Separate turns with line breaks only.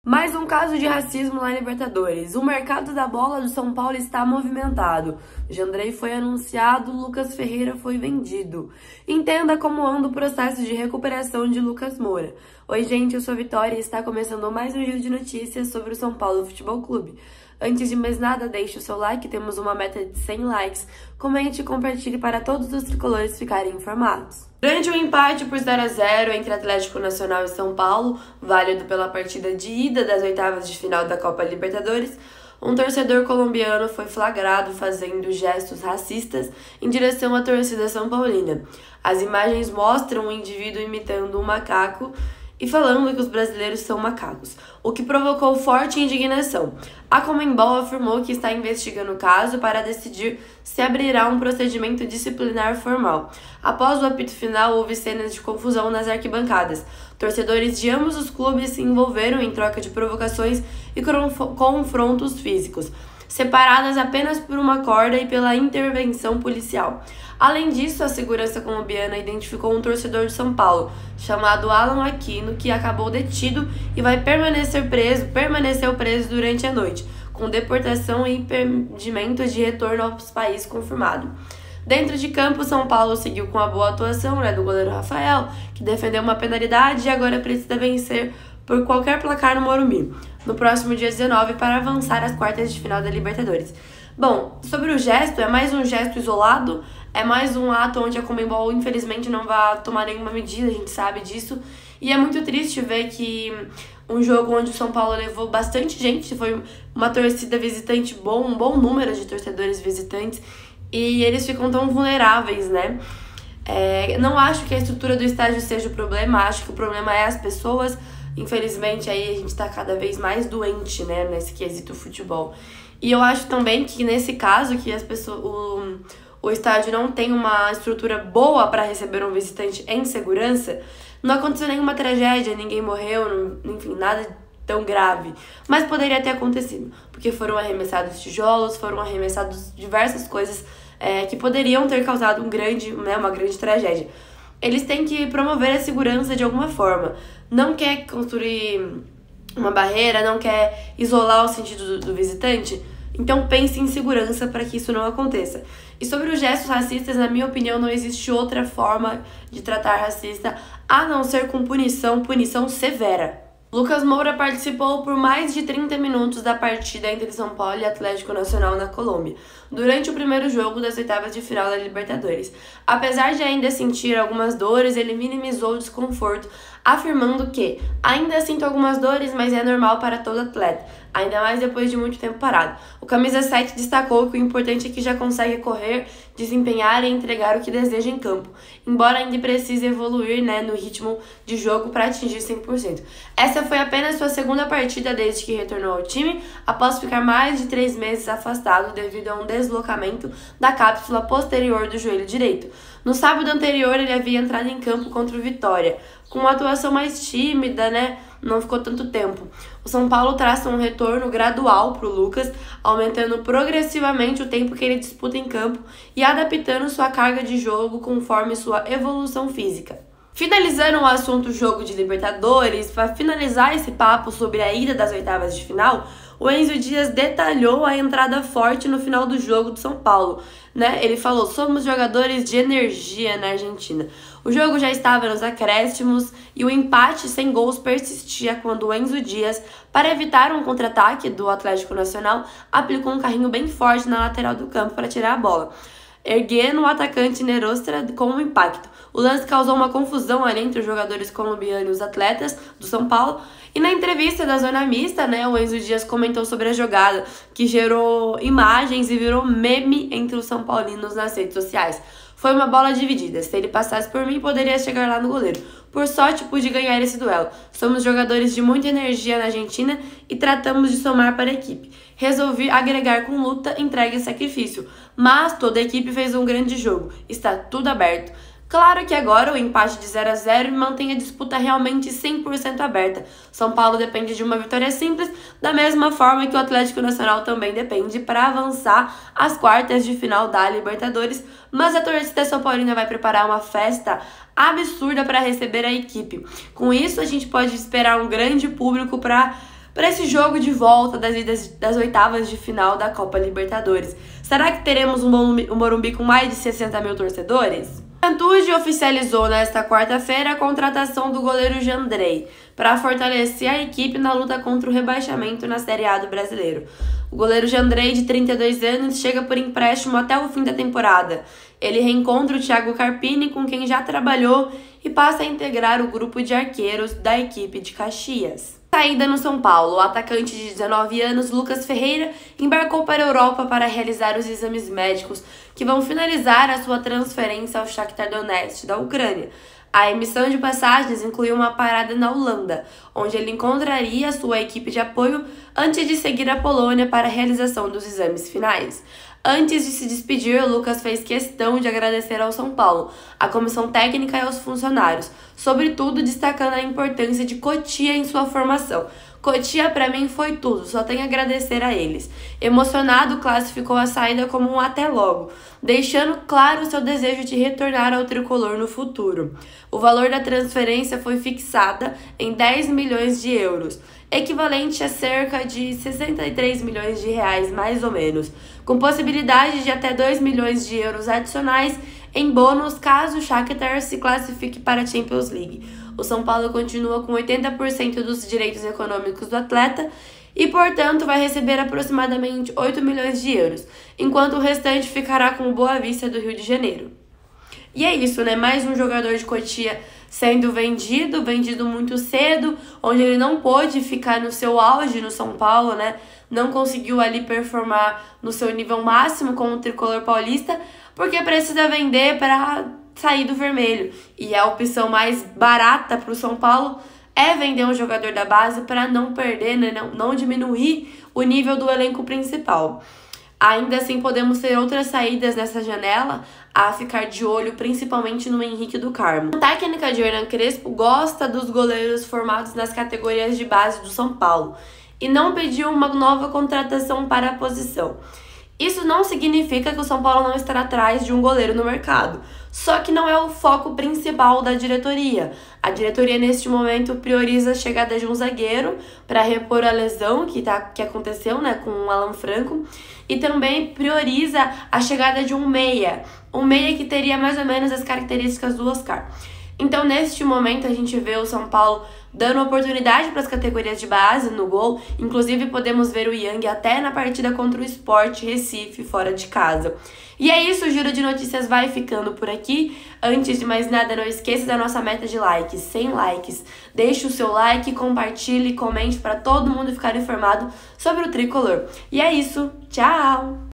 Mais um caso de racismo na Libertadores. O mercado da bola do São Paulo está movimentado. Jandrei foi anunciado, Lucas Ferreira foi vendido. Entenda como anda o processo de recuperação de Lucas Moura. Oi, gente, eu sou a Vitória e está começando mais um giro de notícias sobre o São Paulo Futebol Clube. Antes de mais nada, deixe o seu like, temos uma meta de 100 likes. Comente e compartilhe para todos os tricolores ficarem informados. Durante o empate por 0-0 entre Atlético Nacional e São Paulo, válido pela partida de ida das oitavas de final da Copa Libertadores, um torcedor colombiano foi flagrado fazendo gestos racistas em direção à torcida são paulina. As imagens mostram um indivíduo imitando um macaco e falando que os brasileiros são macacos, o que provocou forte indignação. A Conmebol afirmou que está investigando o caso para decidir se abrirá um procedimento disciplinar formal. Após o apito final, houve cenas de confusão nas arquibancadas. Torcedores de ambos os clubes se envolveram em troca de provocações e confrontos físicos, separadas apenas por uma corda e pela intervenção policial. Além disso, a segurança colombiana identificou um torcedor de São Paulo, chamado Alan Aquino, que acabou detido e vai permaneceu preso durante a noite, com deportação e impedimento de retorno ao país confirmado. Dentro de campo, São Paulo seguiu com a boa atuação do goleiro Rafael, que defendeu uma penalidade e agora precisa vencer por qualquer placar no Morumbi, no próximo dia 19, para avançar às quartas de final da Libertadores. Bom, sobre o gesto, é mais um gesto isolado, é mais um ato onde a Conmebol infelizmente não vai tomar nenhuma medida, a gente sabe disso. E é muito triste ver que um jogo onde o São Paulo levou bastante gente, foi uma torcida visitante um bom número de torcedores visitantes, e eles ficam tão vulneráveis, né? Não acho que a estrutura do estádio seja o problema, acho que o problema é as pessoas. Infelizmente, aí a gente tá cada vez mais doente, né, nesse quesito futebol. E eu acho também que nesse caso, que as pessoas, o estádio não tem uma estrutura boa para receber um visitante em segurança, não aconteceu nenhuma tragédia, ninguém morreu, enfim, nada tão grave. Mas poderia ter acontecido, porque foram arremessados tijolos, foram arremessados diversas coisas que poderiam ter causado uma grande tragédia. Eles têm que promover a segurança de alguma forma. Não quer construir uma barreira, não quer isolar o sentido do visitante, então pense em segurança para que isso não aconteça. E sobre os gestos racistas, na minha opinião, não existe outra forma de tratar racista a não ser com punição severa. Lucas Moura participou por mais de 30 minutos da partida entre São Paulo e Atlético Nacional na Colômbia, durante o primeiro jogo das oitavas de final da Libertadores. Apesar de ainda sentir algumas dores, ele minimizou o desconforto, afirmando que ainda sinto algumas dores, mas é normal para todo atleta, ainda mais depois de muito tempo parado. O camisa 7 destacou que o importante é que já consegue correr, desempenhar e entregar o que deseja em campo, embora ainda precise evoluir no ritmo de jogo para atingir 100%. Essa foi apenas sua segunda partida desde que retornou ao time, após ficar mais de 3 meses afastado devido a um deslocamento da cápsula posterior do joelho direito. No sábado anterior, ele havia entrado em campo contra o Vitória, com uma atuação mais tímida, não ficou tanto tempo. O São Paulo traça um retorno gradual para o Lucas, aumentando progressivamente o tempo que ele disputa em campo e adaptando sua carga de jogo conforme sua evolução física. Finalizando o assunto jogo de Libertadores, para finalizar esse papo sobre a ida das oitavas de final, o Enzo Dias detalhou a entrada forte no final do jogo do São Paulo, Ele falou: somos jogadores de energia na Argentina. O jogo já estava nos acréscimos e o empate sem gols persistia quando o Enzo Dias, para evitar um contra-ataque do Atlético Nacional, aplicou um carrinho bem forte na lateral do campo para tirar a bola, erguendo o atacante Nerostra com um impacto. O lance causou uma confusão ali entre os jogadores colombianos e os atletas do São Paulo. E na entrevista da Zona Mista, o Enzo Dias comentou sobre a jogada, que gerou imagens e virou meme entre os são paulinos nas redes sociais. Foi uma bola dividida. Se ele passasse por mim, poderia chegar lá no goleiro. Por sorte, pude ganhar esse duelo. Somos jogadores de muita energia na Argentina e tratamos de somar para a equipe. Resolvi agregar com luta, entrega e sacrifício. Mas toda a equipe fez um grande jogo. Está tudo aberto. Claro que agora o empate de 0-0 mantém a disputa realmente 100% aberta. São Paulo depende de uma vitória simples, da mesma forma que o Atlético Nacional também depende para avançar às quartas de final da Libertadores, mas a torcida são paulina vai preparar uma festa absurda para receber a equipe. Com isso, a gente pode esperar um grande público para para esse jogo de volta das oitavas de final da Copa Libertadores. Será que teremos um Morumbi com mais de 60 mil torcedores? A Juventude oficializou nesta quarta-feira a contratação do goleiro Jandrei para fortalecer a equipe na luta contra o rebaixamento na Série A do Brasileiro. O goleiro Jandrei, de 32 anos, chega por empréstimo até o fim da temporada. Ele reencontra o Thiago Carpini, com quem já trabalhou, e passa a integrar o grupo de arqueiros da equipe de Caxias. Saída no São Paulo, o atacante de 19 anos, Lucas Ferreira, embarcou para a Europa para realizar os exames médicos que vão finalizar a sua transferência ao Shakhtar Donetsk da Ucrânia. A emissão de passagens incluiu uma parada na Holanda, onde ele encontraria sua equipe de apoio antes de seguir a Polônia para a realização dos exames finais. Antes de se despedir, Lucas fez questão de agradecer ao São Paulo, à comissão técnica e aos funcionários, sobretudo destacando a importância de Cotia em sua formação. Cotia para mim foi tudo, só tenho a agradecer a eles. Emocionado, classificou a saída como um até logo, deixando claro seu desejo de retornar ao tricolor no futuro. O valor da transferência foi fixada em 10 milhões de euros, equivalente a cerca de 63 milhões de reais, mais ou menos, com possibilidade de até 2 milhões de euros adicionais em bônus caso o Shakhtar se classifique para a Champions League. O São Paulo continua com 80% dos direitos econômicos do atleta e, portanto, vai receber aproximadamente 8 milhões de euros, enquanto o restante ficará com o Boa Vista do Rio de Janeiro. E é isso, né? Mais um jogador de Cotia sendo vendido muito cedo, onde ele não pôde ficar no seu auge no São Paulo, né? Não conseguiu ali performar no seu nível máximo com o tricolor paulista, porque precisa vender para sair do vermelho. E a opção mais barata para o São Paulo é vender um jogador da base para não perder, né? Não diminuir o nível do elenco principal. Ainda assim, podemos ter outras saídas nessa janela a ficar de olho, principalmente no Henrique do Carmo. A técnica de Hernan Crespo gosta dos goleiros formados nas categorias de base do São Paulo e não pediu uma nova contratação para a posição. Isso não significa que o São Paulo não estará atrás de um goleiro no mercado, só que não é o foco principal da diretoria. A diretoria, neste momento, prioriza a chegada de um zagueiro para repor a lesão que aconteceu, né, com o Alan Franco, e também prioriza a chegada de um meia que teria mais ou menos as características do Oscar. Então, neste momento, a gente vê o São Paulo dando oportunidade para as categorias de base no gol. Inclusive, podemos ver o Yang até na partida contra o Sport Recife, fora de casa. E é isso, o Giro de Notícias vai ficando por aqui. Antes de mais nada, não esqueça da nossa meta de likes, 100 likes. Deixe o seu like, compartilhe, comente para todo mundo ficar informado sobre o tricolor. E é isso, tchau!